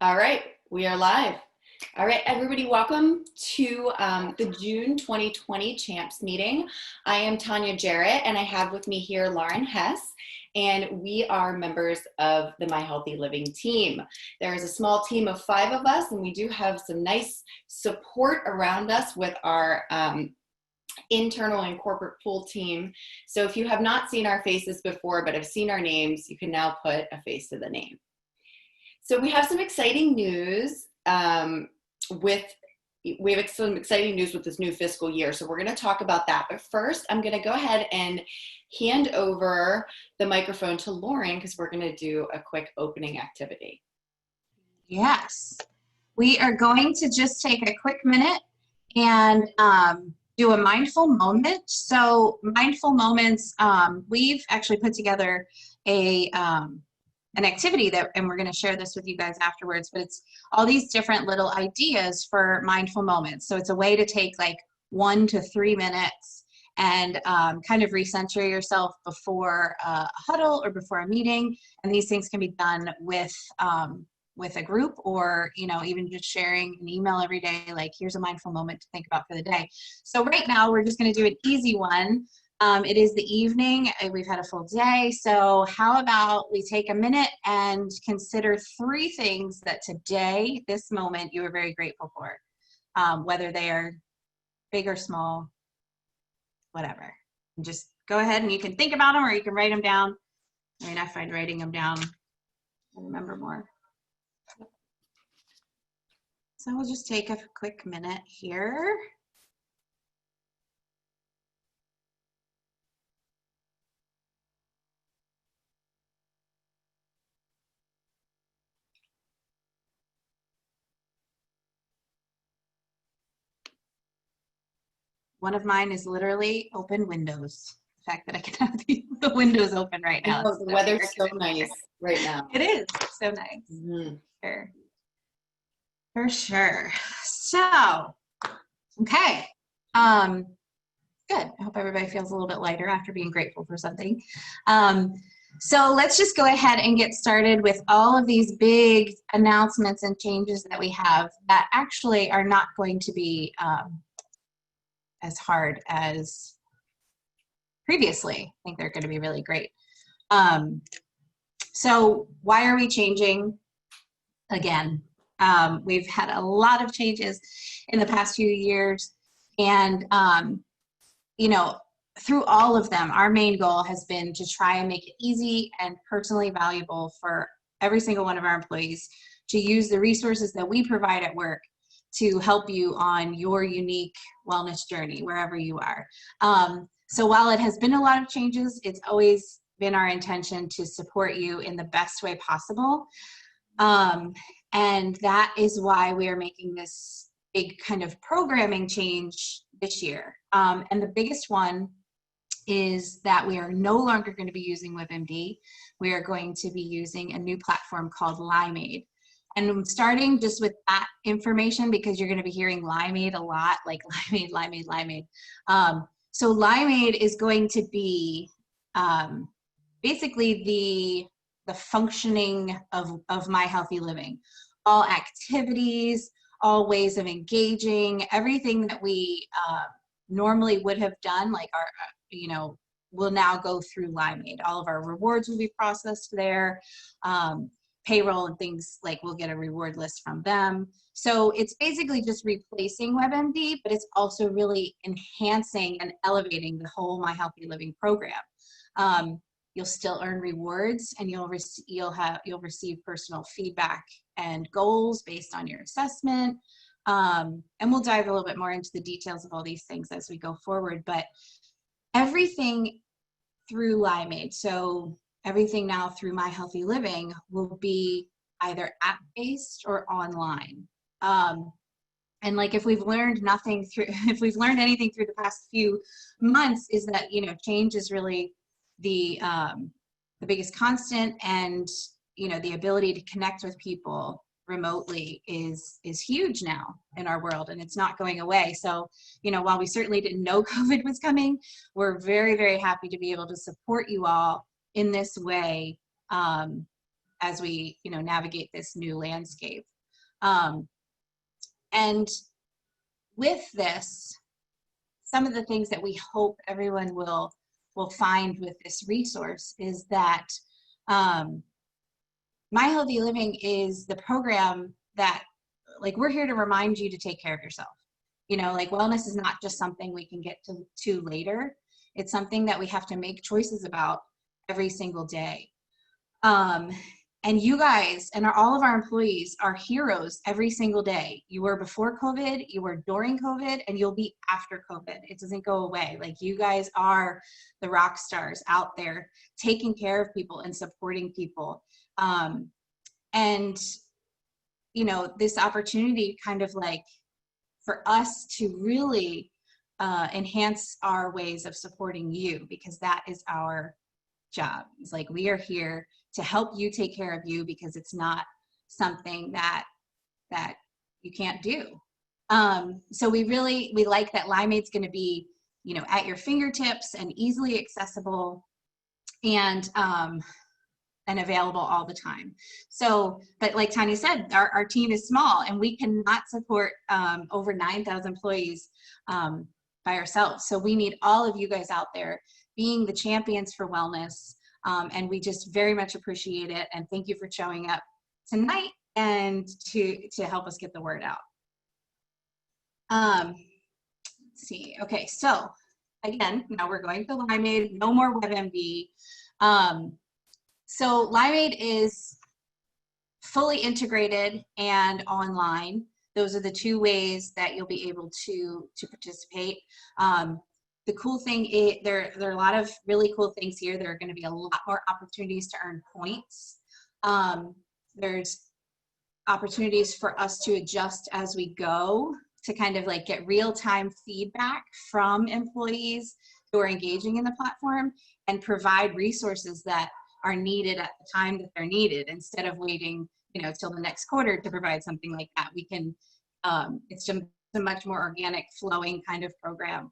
All right, we are live. All right, everybody, welcome to the June 2020 Champs meeting. I am Tanya Jarrett, and I have with me here Lauren Hess, and we are members of the My Healthy Living team. There is a small team of 5 of us, and we do have some nice support around us with our internal and corporate pool team. So if you have not seen our faces before, but have seen our names, you can now put a face to the name. So we have some exciting news with this new fiscal year. So we're going to talk about that. But first, I'm going to go ahead and hand over the microphone to Lauren because we're going to do a quick opening activity. Yes, we are going to just take a quick minute and do a mindful moment. So mindful moments, we've actually put together an activity and we're going to share this with you guys afterwards, but it's all these different little ideas for mindful moments. So it's a way to take like 1 to 3 minutes and kind of recenter yourself before a huddle or before a meeting. And these things can be done with a group, or even just sharing an email every day, like here's a mindful moment to think about for the day. So right now we're just going to do an easy one. It is the evening, we've had a full day, so how about we take a minute and consider 3 things that today, this moment, you are very grateful for, whether they are big or small, whatever. And just go ahead and you can think about them or you can write them down. I mean, I find writing them down, I remember more. So we'll just take a quick minute here. One of mine is literally open windows. The fact that I can have the windows open right now. Oh, the weather's so nice right now. It is so nice. Mm-hmm. Sure. For sure. So, okay. Good. I hope everybody feels a little bit lighter after being grateful for something. So let's just go ahead and get started with all of these big announcements and changes that we have that actually are not going to be as hard as previously. I think they're going to be really great. So why are we changing again? We've had a lot of changes in the past few years, and through all of them, our main goal has been to try and make it easy and personally valuable for every single one of our employees to use the resources that we provide at work to help you on your unique wellness journey, wherever you are. So while it has been a lot of changes, it's always been our intention to support you in the best way possible. And that is why we are making this big kind of programming change this year. And the biggest one is that we are no longer going to be using WebMD. We are going to be using a new platform called Limeade. And I'm starting just with that information because you're going to be hearing Limeade a lot, like Limeade. So Limeade is going to be basically the functioning of My Healthy Living. All activities, all ways of engaging, everything that we normally would have done, like will now go through Limeade. All of our rewards will be processed there. Payroll and things, like we'll get a reward list from them. So it's basically just replacing WebMD, but it's also really enhancing and elevating the whole My Healthy Living program. You'll still earn rewards, and you'll receive personal feedback and goals based on your assessment. And we'll dive a little bit more into the details of all these things as we go forward, but everything through Limeade, so everything now through My Healthy Living, will be either app-based or online. And like if we've learned anything through the past few months, is that change is really the biggest constant, and the ability to connect with people remotely is huge now in our world, and it's not going away. So while we certainly didn't know COVID was coming, we're very, very happy to be able to support you all in this way as we, navigate this new landscape. And with this, some of the things that we hope everyone will find with this resource is that My Healthy Living is the program that, like, we're here to remind you to take care of yourself. Like, wellness is not just something we can get to later. It's something that we have to make choices about every single day. And you guys and all of our employees are heroes every single day. You were before COVID, you were during COVID, and you'll be after COVID. It doesn't go away. Like, you guys are the rock stars out there taking care of people and supporting people. And, this opportunity kind of like for us to really enhance our ways of supporting you, because that is our job. It's like, we are here to help you take care of you, because it's not something that you can't do. So we like that Limeade's going to be, at your fingertips and easily accessible, and available all the time. So, but like Tanya said, our team is small, and we cannot support over 9,000 employees by ourselves. So we need all of you guys out there being the champions for wellness. And we just very much appreciate it. And thank you for showing up tonight and to help us get the word out. Let's see. Okay, so again, now we're going to Limeade, no more WebMD. So Limeade is fully integrated and online. Those are the two ways that you'll be able to participate. The cool thing is there are a lot of really cool things here. There are going to be a lot more opportunities to earn points. There's opportunities for us to adjust as we go, to kind of like get real-time feedback from employees who are engaging in the platform, and provide resources that are needed at the time that they're needed, instead of waiting, till the next quarter to provide something like that. We can, it's just a much more organic, flowing kind of program.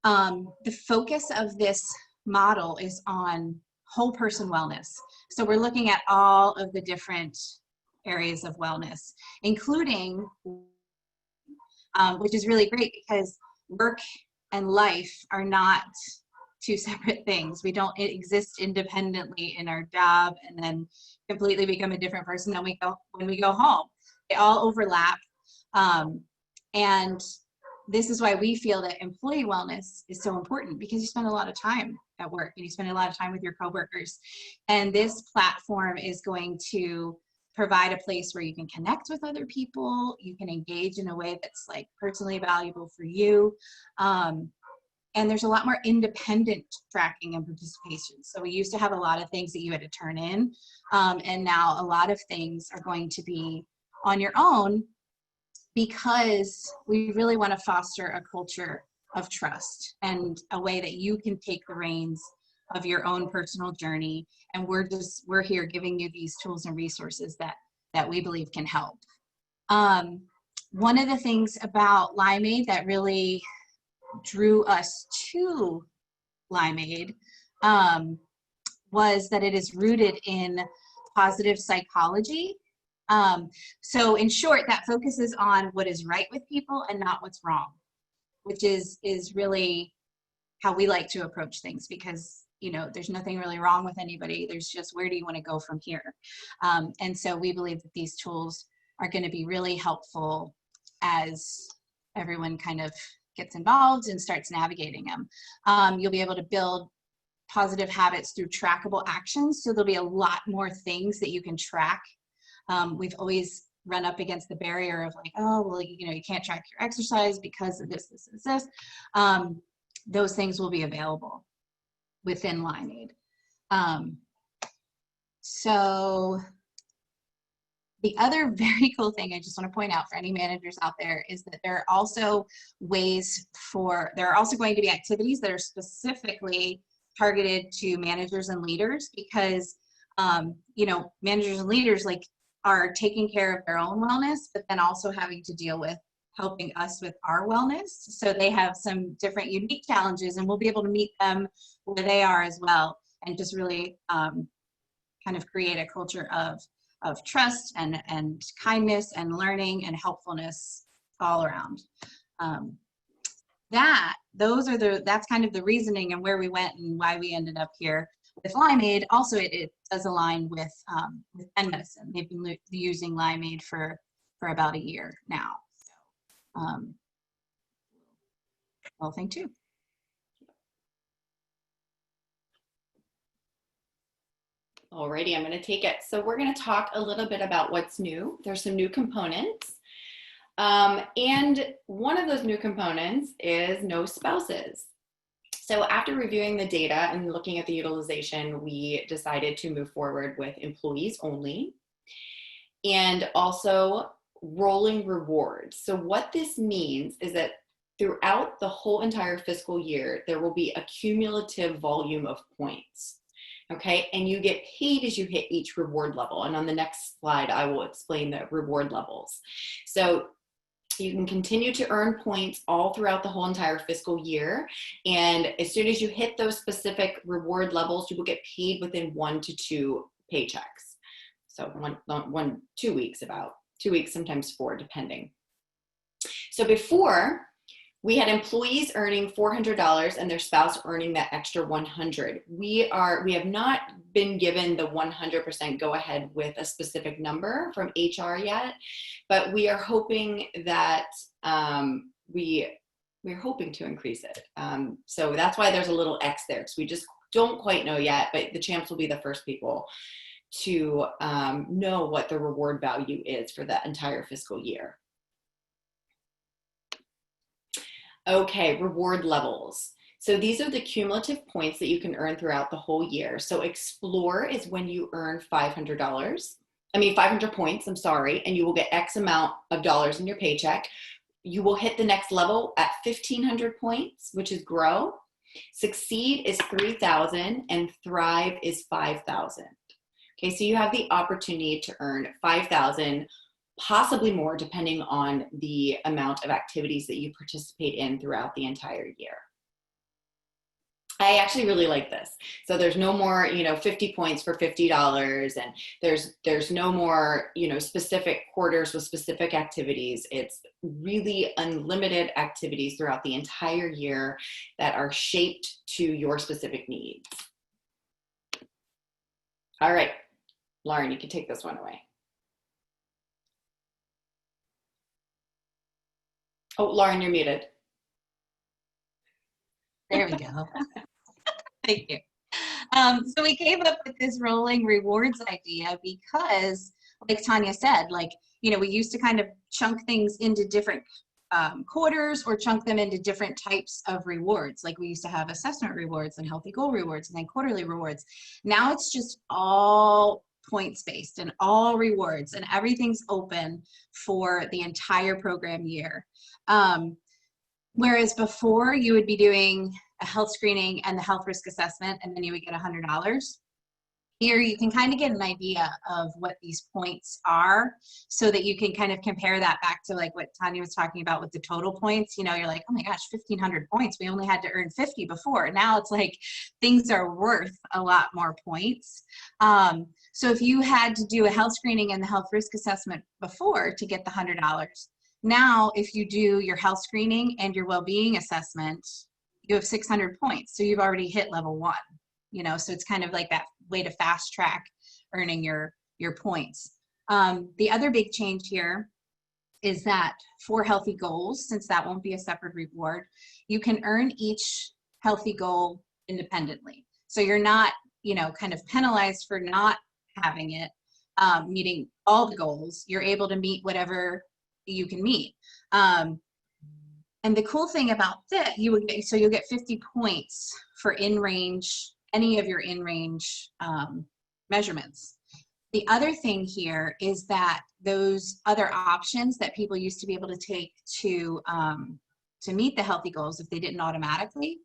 The focus of this model is on whole person wellness. So we're looking at all of the different areas of wellness, including, which is really great, because work and life are not two separate things. We don't exist independently in our job and then completely become a different person when we go home. They all overlap. And this is why we feel that employee wellness is so important, because you spend a lot of time at work and you spend a lot of time with your coworkers. And this platform is going to provide a place where you can connect with other people, you can engage in a way that's like personally valuable for you. And there's a lot more independent tracking and participation. So we used to have a lot of things that you had to turn in, and now a lot of things are going to be on your own, because we really want to foster a culture of trust and a way that you can take the reins of your own personal journey. And we're here giving you these tools and resources that we believe can help. One of the things about Limeade that really drew us to Limeade was that it is rooted in positive psychology. So in short, that focuses on what is right with people and not what's wrong, which is really how we like to approach things, because there's nothing really wrong with anybody. There's just, where do you want to go from here? And so we believe that these tools are going to be really helpful as everyone kind of gets involved and starts navigating them. You'll be able to build positive habits through trackable actions. So there'll be a lot more things that you can track. We've always run up against the barrier of like, oh, well, you can't track your exercise because of this, this, this. Those things will be available within Limeade. So the other very cool thing I just want to point out for any managers out there is that there are also going to be activities that are specifically targeted to managers and leaders, because managers and leaders are taking care of their own wellness, but then also having to deal with helping us with our wellness. So they have some different unique challenges, and we'll be able to meet them where they are as well, and just really kind kind of create a culture of trust and kindness and learning and helpfulness all around. That's kind of the reasoning and where we went and why we ended up here with Limeade. Also, it does align with Penn Medicine. They've been using Limeade for about a year now. Well, thing too. Alrighty, I'm going to take it. So we're going to talk a little bit about what's new. There's some new components. And one of those new components is no spouses. So after reviewing the data and looking at the utilization, we decided to move forward with employees only and also rolling rewards. So what this means is that throughout the whole entire fiscal year, there will be a cumulative volume of points. Okay, and you get paid as you hit each reward level. And on the next slide, I will explain the reward levels. So you can continue to earn points all throughout the whole entire fiscal year. And as soon as you hit those specific reward levels, you will get paid within 1 to 2 paychecks. So 2 weeks, about 2 weeks, sometimes 4, depending. So before, we had employees earning $400 and their spouse earning that extra $100. We have not been given the 100% go ahead with a specific number from HR yet, but we are hoping that we're hoping to increase it. So that's why there's a little X there, because we just don't quite know yet, but the champs will be the first people to know what the reward value is for the entire fiscal year. Okay, reward levels. So these are the cumulative points that you can earn throughout the whole year. So Explore is when you earn $500 points, and you will get X amount of dollars in your paycheck. You will hit the next level at 1,500 points, which is Grow. Succeed is 3,000 and Thrive is 5,000. Okay, so you have the opportunity to earn 5,000, possibly more, depending on the amount of activities that you participate in throughout the entire year. I actually really like this. So there's no more, 50 points for $50, and there's no more, specific quarters with specific activities. It's really unlimited activities throughout the entire year that are shaped to your specific needs. All right, Lauren, you can take this one away. Oh, Lauren, you're muted. There we go. Thank you. So we came up with this rolling rewards idea because, like Tanya said, we used to kind of chunk things into different quarters or chunk them into different types of rewards. Like we used to have assessment rewards and healthy goal rewards and then quarterly rewards. Now it's just all points-based and all rewards, and everything's open for the entire program year. Whereas before you would be doing a health screening and the health risk assessment, and then you would get $100. Here you can kind of get an idea of what these points are, so that you can kind of compare that back to like what Tanya was talking about with the total points. You're like, oh my gosh, 1,500 points. We only had to earn 50 before. Now it's like things are worth a lot more points. So if you had to do a health screening and the health risk assessment before to get the $100, now if you do your health screening and your well-being assessment, you have 600 points. So you've already hit level 1. So it's kind of like that way to fast track earning your points. The other big change here is that for healthy goals, since that won't be a separate reward, you can earn each healthy goal independently. So you're not, kind of penalized for not having it, meeting all the goals. You're able to meet whatever you can meet. And the cool thing about that, you'll get 50 points for in-range, any of your in-range measurements. The other thing here is that those other options that people used to be able to take to meet the healthy goals if they didn't automatically,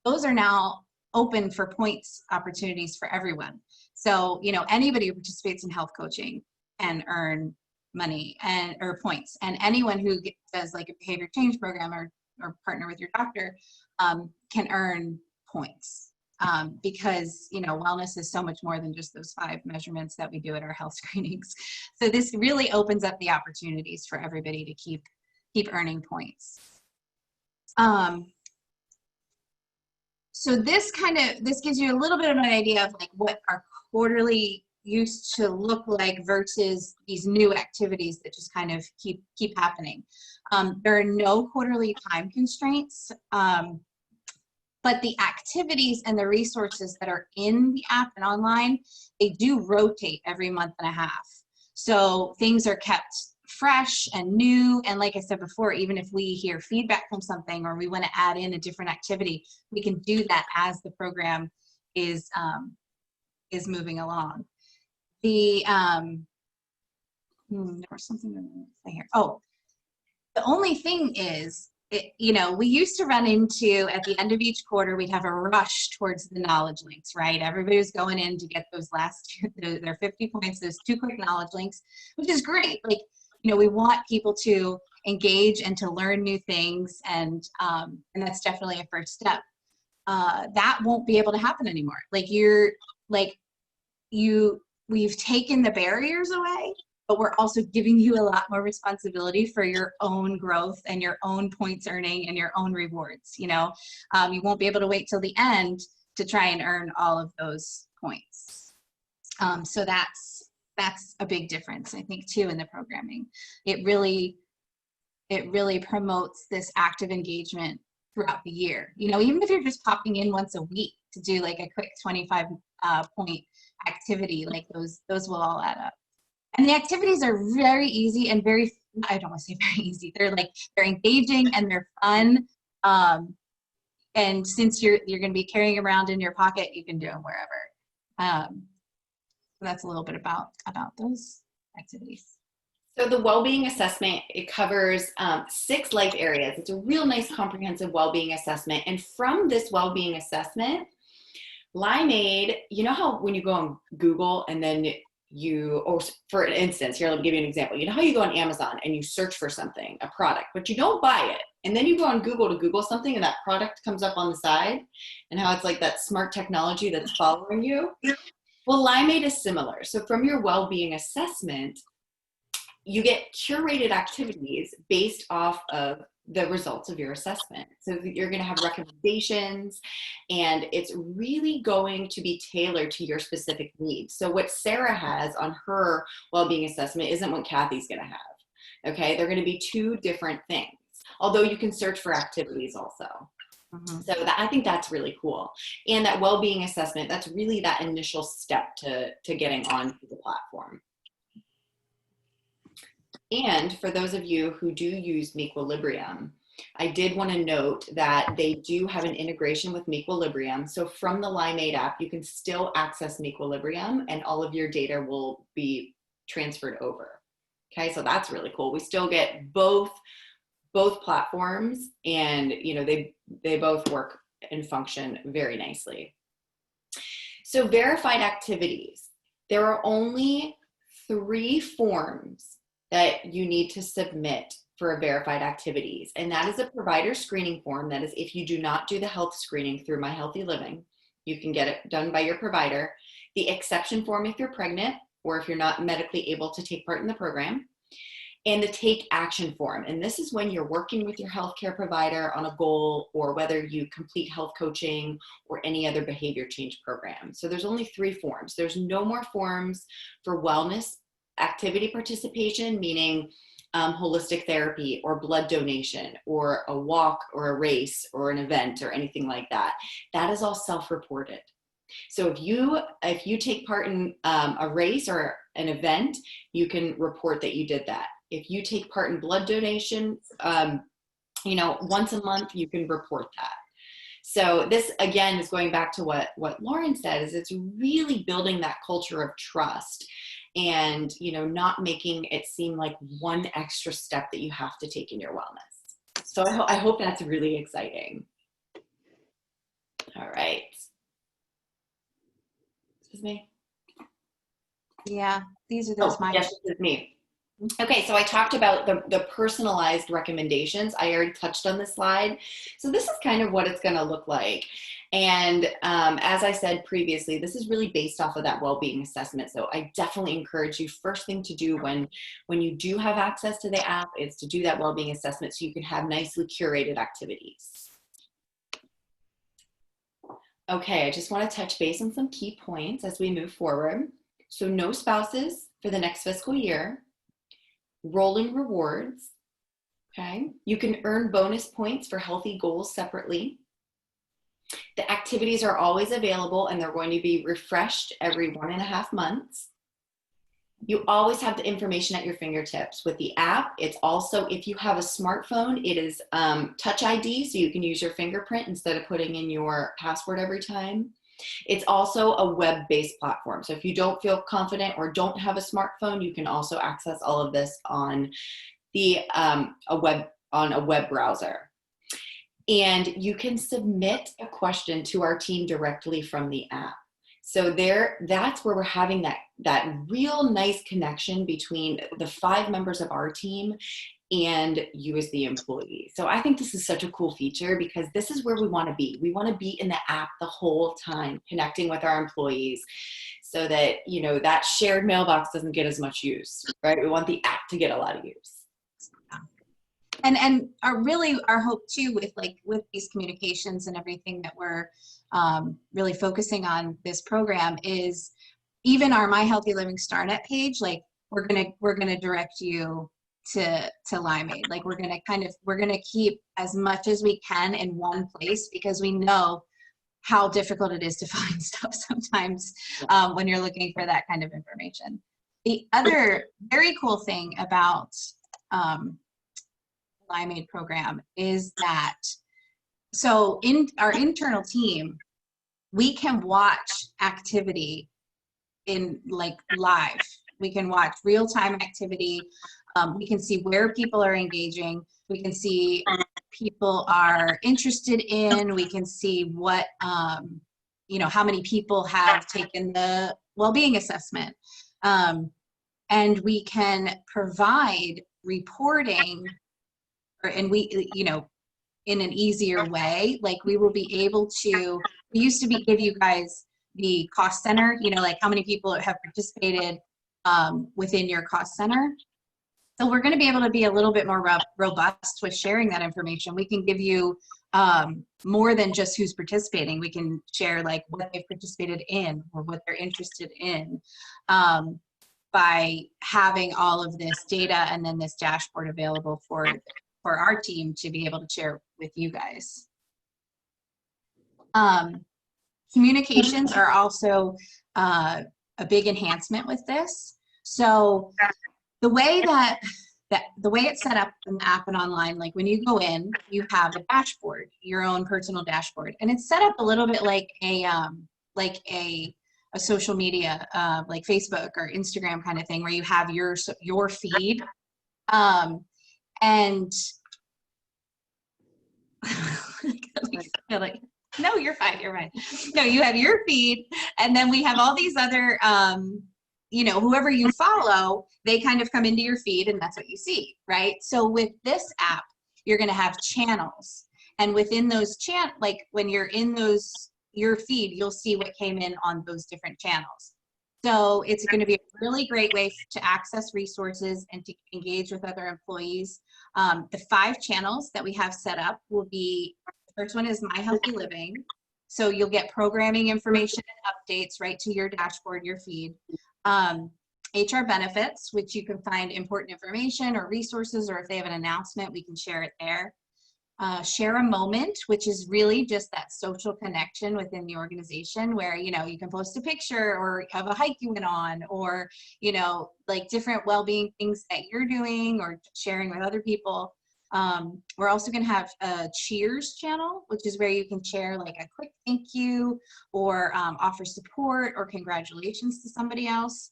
those are now open for points opportunities for everyone. So, anybody who participates in health coaching can earn money or points, and anyone who does like a behavior change program or partner with your doctor can earn points. because, you know, wellness is so much more than just those 5 measurements that we do at our health screenings. So this really opens up the opportunities for everybody to keep earning points. So this gives you a little bit of an idea of like what our quarterly used to look like versus these new activities that just kind of keep happening. There are no quarterly time constraints, but the activities and the resources that are in the app and online, they do rotate every month and a half. So things are kept fresh and new. And like I said before, even if we hear feedback from something or we want to add in a different activity, we can do that as the program is moving along. There was something to say here. Oh, the only thing is, you know, we used to run into, at the end of each quarter, we'd have a rush towards the knowledge links, right? Everybody was going in to get those last, their 50 points, those 2 quick knowledge links, which is great. Like, you know, we want people to engage and to learn new things, and that's definitely a first step. That won't be able to happen anymore. We've taken the barriers away, but we're also giving you a lot more responsibility for your own growth and your own points earning and your own rewards. You know, you won't be able to wait till the end to try and earn all of those points. So that's a big difference, I think, too, in the programming. It really promotes this active engagement throughout the year. You know, even if you're just popping in once a week to do like a quick 25 point activity, like those will all add up. And the activities are very easy and very, I don't want to say very easy, they're engaging and they're fun. And since you're going to be carrying around in your pocket, you can do them wherever. So that's a little bit about those activities. So the well-being assessment, it covers 6 life areas. It's a real nice comprehensive well-being assessment. And from this well-being assessment, Limeade, you know how when you go on Google and then or for instance, here, let me give you an example. You know how you go on Amazon and you search for something, a product, but you don't buy it. And then you go on Google to Google something and that product comes up on the side, and how it's like that smart technology that's following you. Well, Limeade is similar. So from your well-being assessment, you get curated activities based off of the results of your assessment. So you're going to have recommendations, and it's really going to be tailored to your specific needs. So what Sarah has on her well-being assessment isn't what Kathy's going to have. Okay, they're going to be 2 different things, although you can search for activities also. Mm-hmm. So I think that's really cool. And that well-being assessment, that's really that initial step to getting onto the platform. And for those of you who do use Mequilibrium, I did want to note that they do have an integration with Mequilibrium. So from the Limeade app, you can still access Mequilibrium and all of your data will be transferred over. Okay, so that's really cool. We still get both platforms, and you know, they both work and function very nicely. So verified activities, there are only 3 forms that you need to submit for verified activities. And that is a provider screening form. That is, if you do not do the health screening through MyHealthyLiving, you can get it done by your provider. The exception form if you're pregnant, or if you're not medically able to take part in the program. And the take action form. And this is when you're working with your healthcare provider on a goal, or whether you complete health coaching or any other behavior change program. So there's only 3 forms. There's no more forms for wellness activity participation, meaning holistic therapy or blood donation or a walk or a race or an event or anything like that. That is all self-reported. So if you take part in a race or an event, you can report that you did that. If you take part in blood donation, you know, once a month, you can report that. So this, again, is going back to what Lauren said, is it's really building that culture of trust, and, you know, not making it seem like one extra step that you have to take in your wellness. So I hope that's really exciting. All right. This is me. Yeah, these are those. Yes, this is me. Okay, so I talked about the personalized recommendations. I already touched on this slide. So this is kind of what it's going to look like. And as I said previously, this is really based off of that well-being assessment. So I definitely encourage you, first thing to do when you do have access to the app is to do that well-being assessment so you can have nicely curated activities. Okay, I just want to touch base on some key points as we move forward. So no spouses for the next fiscal year, rolling rewards, okay? You can earn bonus points for healthy goals separately. The activities are always available and they're going to be refreshed every 1.5 months. You always have the information at your fingertips. With the app, it's also, if you have a smartphone, it is Touch ID, so you can use your fingerprint instead of putting in your password every time. It's also a web-based platform. So if you don't feel confident or don't have a smartphone, you can also access all of this on a web browser. And you can submit a question to our team directly from the app. So that's where we're having that real nice connection between the 5 members of our team and you as the employee. So I think this is such a cool feature because this is where we want to be. We want to be in the app the whole time, connecting with our employees so that, you know, that shared mailbox doesn't get as much use, right? We want the app to get a lot of use. And our hope too with these communications and everything that we're really focusing on this program is even our My Healthy Living StarNet page, like we're gonna direct you to Limeade. Like we're gonna keep as much as we can in one place because we know how difficult it is to find stuff sometimes when you're looking for that kind of information. The other very cool thing about Limeade program is that, so in our internal team, we can watch activity in like live. We can watch real-time activity. We can see where people are engaging. We can see people are interested in. We can see what, how many people have taken the well-being assessment. And we can provide reporting and we, in an easier way, like we will be able to, we used to give you guys the cost center, like how many people have participated within your cost center. So we're going to be able to be a little bit more robust with sharing that information. We can give you more than just who's participating. We can share like what they've participated in or what they're interested in by having all of this data and then this dashboard available for our team to be able to share with you guys. Communications are also a big enhancement with this. So the way it's set up in the app and online, like when you go in, you have a dashboard, your own personal dashboard, and it's set up a little bit like a social media, like Facebook or Instagram kind of thing, where you have your feed. And like, no, you're fine. No, you have your feed, and then we have all these other, whoever you follow, they kind of come into your feed, and that's what you see, right? So with this app, you're going to have channels, and within those like when you're in your feed, you'll see what came in on those different channels. So it's going to be a really great way to access resources and to engage with other employees. The 5 channels that we have set up will be, the first one is My Healthy Living. So you'll get programming information and updates right to your dashboard, your feed. HR Benefits, which you can find important information or resources, or if they have an announcement, we can share it there. Share a Moment, which is really just that social connection within the organization where, you can post a picture or have a hike you went on, or, like different well-being things that you're doing or sharing with other people. We're also going to have a Cheers channel, which is where you can share like a quick thank you or offer support or congratulations to somebody else.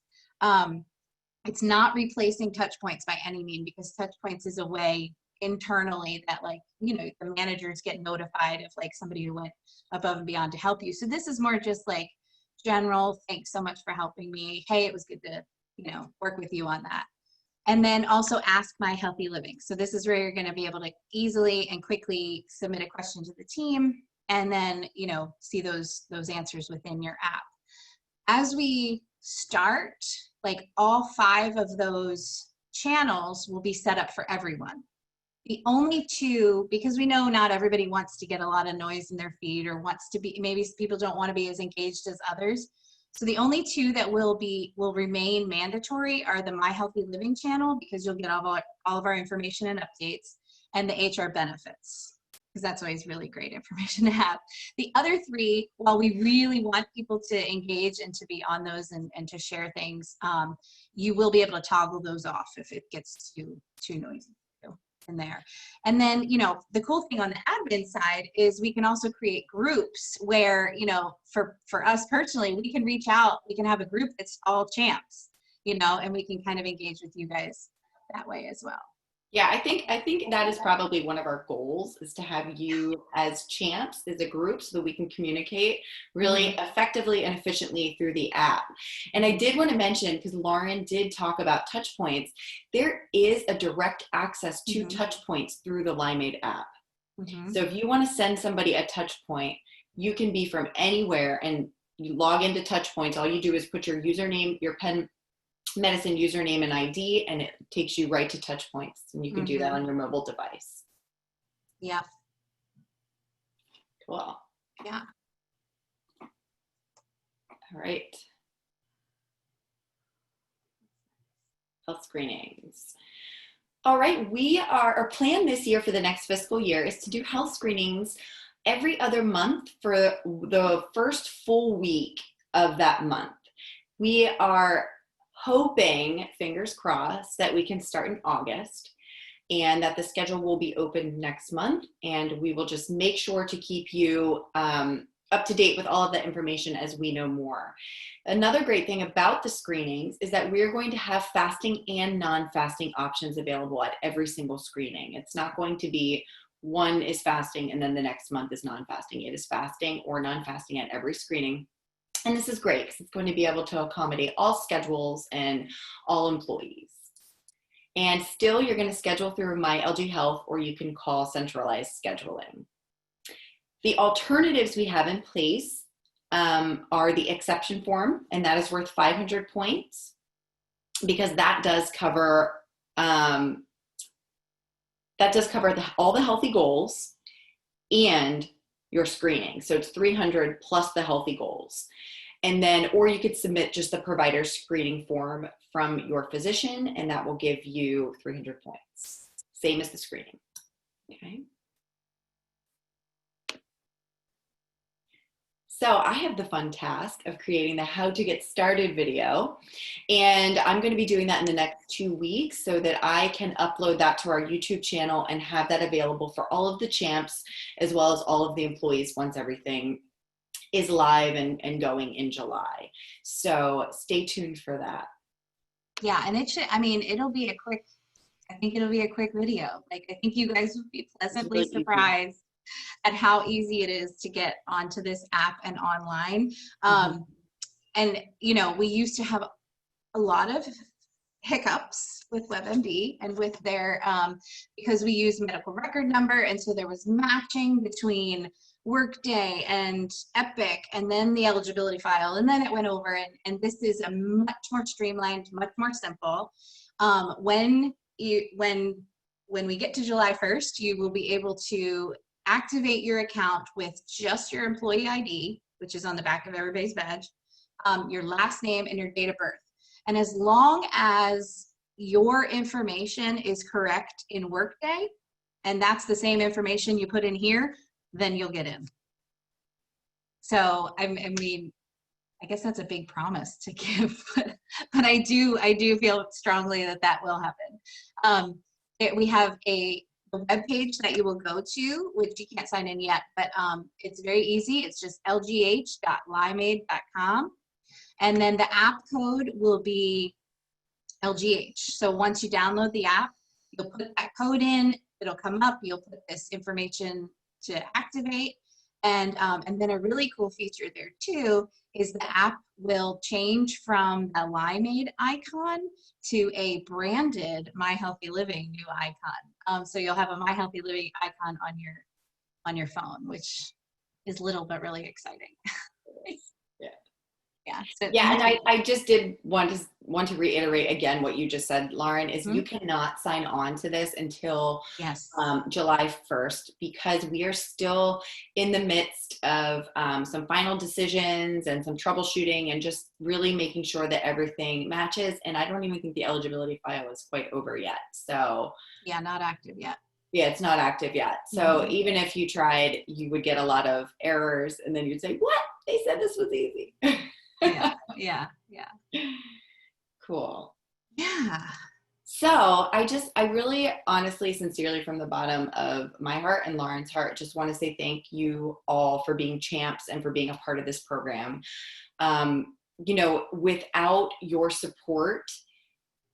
It's not replacing Touchpoints by any means, because Touchpoints is a way internally that the managers get notified of like somebody who went above and beyond to help you. So this is more just like general, thanks so much for helping me. Hey, it was good to, work with you on that. And then also Ask My Healthy Living. So this is where you're going to be able to easily and quickly submit a question to the team. and then, see those answers within your app. As we start, like all 5 of those channels will be set up for everyone. The only 2, because we know not everybody wants to get a lot of noise in their feed or wants to be, maybe people don't want to be as engaged as others. So the only 2 that will remain mandatory are the My Healthy Living channel, because you'll get all of our information and updates, and the HR benefits, because that's always really great information to have. The other 3, while we really want people to engage and to be on those and to share things, you will be able to toggle those off if it gets too noisy in there. And then, the cool thing on the admin side is we can also create groups where, for us personally, we can reach out, we can have a group that's all champs, and we can kind of engage with you guys that way as well. Yeah, I think that is probably one of our goals, is to have you as champs as a group so that we can communicate really effectively and efficiently through the app. And I did want to mention, because Lauren did talk about touch points, there is a direct access to touch points through the Limeade app. So if you want to send somebody a touch point, you can be from anywhere and you log into touch points. All you do is put your username, your Penn Medicine username and ID, and it takes you right to touch points, and you can do that on your mobile device. Yeah. Cool. Yeah. All right. Health screenings. All right, our plan this year for the next fiscal year is to do health screenings every other month for the first full week of that month. We are hoping, fingers crossed, that we can start in August and that the schedule will be open next month, and we will just make sure to keep you up to date with all of that information as we know more. Another great thing about the screenings is that we're going to have fasting and non-fasting options available at every single screening. It's not going to be one is fasting and then the next month is non-fasting. It is fasting or non-fasting at every screening. And this is great because it's going to be able to accommodate all schedules and all employees. And still, you're going to schedule through My LG Health, or you can call centralized scheduling. The alternatives we have in place are the exception form, and that is worth 500 points because that does cover all the healthy goals and your screening. So it's 300 plus the healthy goals. And then, or you could submit just the provider screening form from your physician, and that will give you 300 points. Same as the screening. Okay. So I have the fun task of creating the how to get started video, and I'm going to be doing that in the next 2 weeks so that I can upload that to our YouTube channel and have that available for all of the champs as well as all of the employees once everything is live and going in July. So stay tuned for that. Yeah, and it'll be a quick video. Like, I think you guys would be pleasantly surprised at how easy it is to get onto this app and online. And, we used to have a lot of hiccups with WebMD and with their, because we use medical record number. And so there was matching between Workday and Epic and then the eligibility file. And then it went over, and this is a much more streamlined, much more simple. When we get to July 1st, you will be able to activate your account with just your employee ID, which is on the back of everybody's badge, your last name and your date of birth. And as long as your information is correct in Workday, and that's the same information you put in here, then you'll get in. So, I mean, I guess that's a big promise to give, but I do feel strongly that will happen. We have a web page that you will go to, which you can't sign in yet, but it's very easy. It's just lgh.limeade.com. And then the app code will be LGH. So once you download the app, you'll put that code in, it'll come up, you'll put this information to activate. And then a really cool feature there too is the app will change from the Limeade icon to a branded MyHealthyLiving new icon. So you'll have a MyHealthyLiving icon on your phone, which is little but really exciting. Yeah. Yeah. So Yeah, thank and you. I just did want to reiterate again what you just said, Lauren, is you Mhm. cannot sign on to this until Yes. July 1st, because we are still in the midst of some final decisions and some troubleshooting and just really making sure that everything matches. And I don't even think the eligibility file is quite over yet. So Yeah, not active yet. yeah, it's not active yet. So Mhm. even if you tried, you would get a lot of errors, and then you'd say, what? They said this was easy. Yeah. Yeah. Yeah. Cool. Yeah. So I really honestly, sincerely from the bottom of my heart and Lauren's heart, just want to say thank you all for being champs and for being a part of this program. Without your support,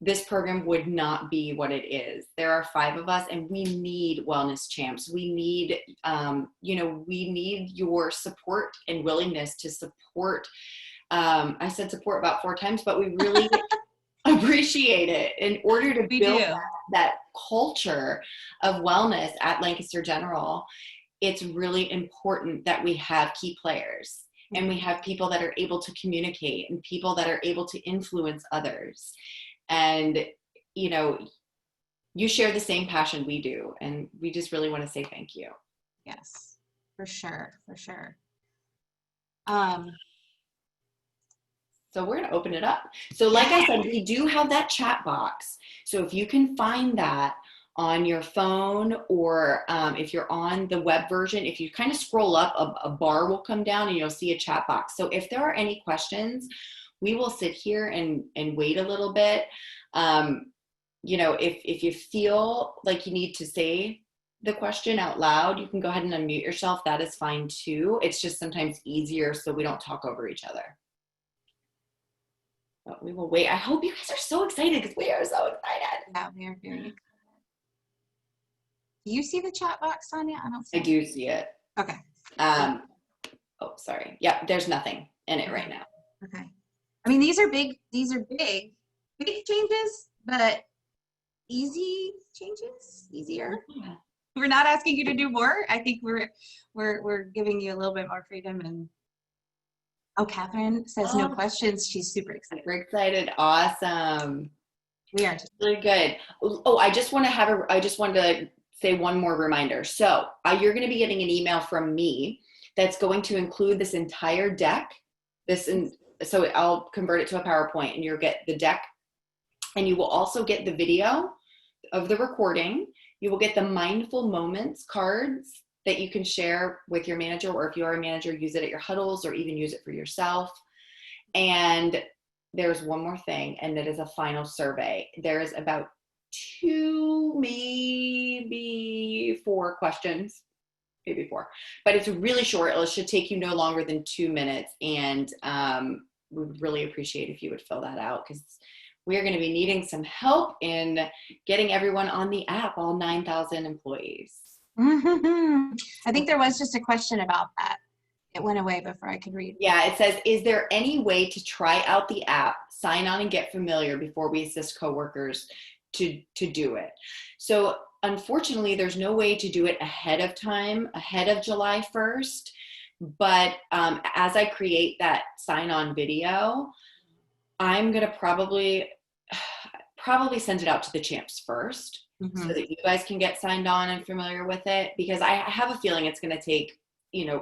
this program would not be what it is. There are 5 of us, and we need wellness champs. We need, we need your support and willingness to support. I said support about 4 times, but we really appreciate it in order to We build do. that culture of wellness at Lancaster General. It's really important that we have key players and we have people that are able to communicate and people that are able to influence others. And, you share the same passion we do. And we just really want to say thank you. Yes, for sure. For sure. So we're going to open it up. So like I said, we do have that chat box. So if you can find that on your phone, or if you're on the web version, if you kind of scroll up, a bar will come down and you'll see a chat box. So if there are any questions, we will sit here and wait a little bit. If you feel like you need to say the question out loud, you can go ahead and unmute yourself. That is fine too. It's just sometimes easier so we don't talk over each other. But we will wait. I hope you guys are so excited, because we are so excited. Yeah, we are very excited. Do you see the chat box, Sonia? I don't see I do see it. Okay. Oh, sorry. Yeah, there's nothing in it right now. Okay. I mean, these are big changes, but easy changes, easier. Yeah. We're not asking you to do more. I think we're giving you a little bit more freedom. And Catherine says no questions. She's super excited. Super excited. Awesome. We are Really good. Oh, I just want to say one more reminder. So you're going to be getting an email from me that's going to include this entire deck. So I'll convert it to a PowerPoint, and you'll get the deck, and you will also get the video of the recording. You will get the mindful moments cards that you can share with your manager, or if you are a manager, use it at your huddles or even use it for yourself. And there's one more thing, and that is a final survey. There is about 2, maybe 4 questions, maybe 4, but it's really short. It should take you no longer than 2 minutes. And we would really appreciate if you would fill that out, because we're going to be needing some help in getting everyone on the app, all 9,000 employees. I think there was just a question about that. It went away before I could read. Yeah, it says, is there any way to try out the app, sign on and get familiar before we assist coworkers to do it? So unfortunately, there's no way to do it ahead of time, ahead of July 1st. But as I create that sign-on video, I'm going to probably send it out to the champs first, so that you guys can get signed on and familiar with it, because I have a feeling it's going to take,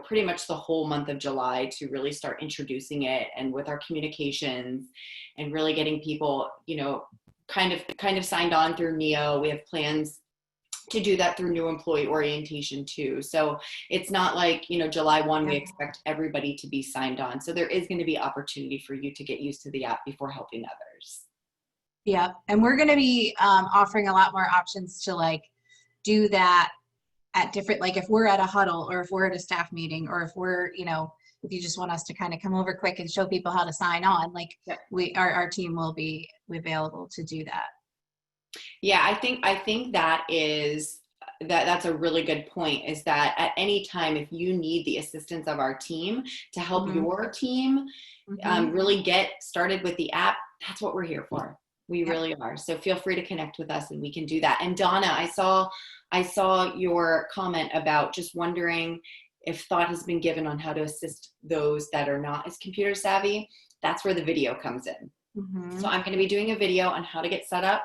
pretty much the whole month of July to really start introducing it, and with our communications and really getting people, kind of signed on through NEO. We have plans to do that through new employee orientation too. So it's not like, July 1, we expect everybody to be signed on. So there is going to be opportunity for you to get used to the app before helping others. Yeah. And we're going to be offering a lot more options to do that at different, if we're at a huddle, or if we're at a staff meeting, or if we're, if you just want us to kind of come over quick and show people how to sign on, our team will be available to do that. Yeah, I think that's a really good point, is that at any time, if you need the assistance of our team to help your team really get started with the app, that's what we're here for. We really are. So feel free to connect with us, and we can do that. And Donna, I saw your comment about just wondering if thought has been given on how to assist those that are not as computer savvy, that's where the video comes in. So I'm going to be doing a video on how to get set up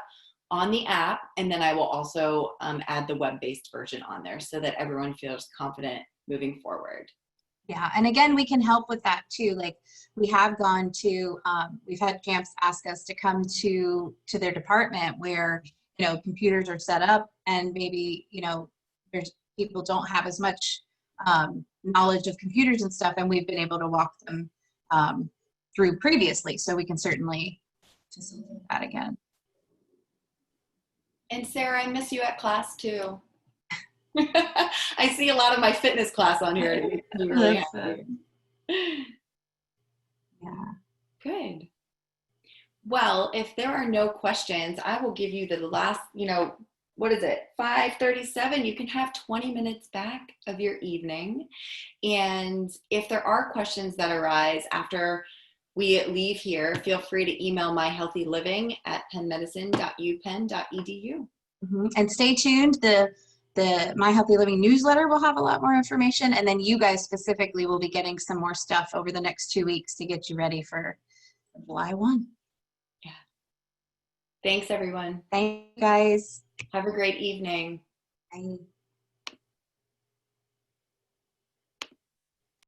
on the app, and then I will also add the web-based version on there so that everyone feels confident moving forward. Yeah, and again, we can help with that too. Like we have gone to, we've had camps ask us to come to their department where, you know, computers are set up and maybe, you know, there's people don't have as much knowledge of computers and stuff, and we've been able to walk them through previously. So we can certainly facilitate that again. And Sarah, I miss you at class too. I see a lot of my fitness class on here. It makes me really happy. Yeah. Good. Well, if there are no questions, I will give you the last, you know, what is it, 5:37? You can have 20 minutes back of your evening. And if there are questions that arise after we leave here, feel free to email myhealthyliving@pennmedicine.upenn.edu. And stay tuned. The My Healthy Living newsletter will have a lot more information, and then you guys specifically will be getting some more stuff over the next 2 weeks to get you ready for July 1. Yeah. Thanks, everyone. Thank you, guys. Have a great evening. Bye.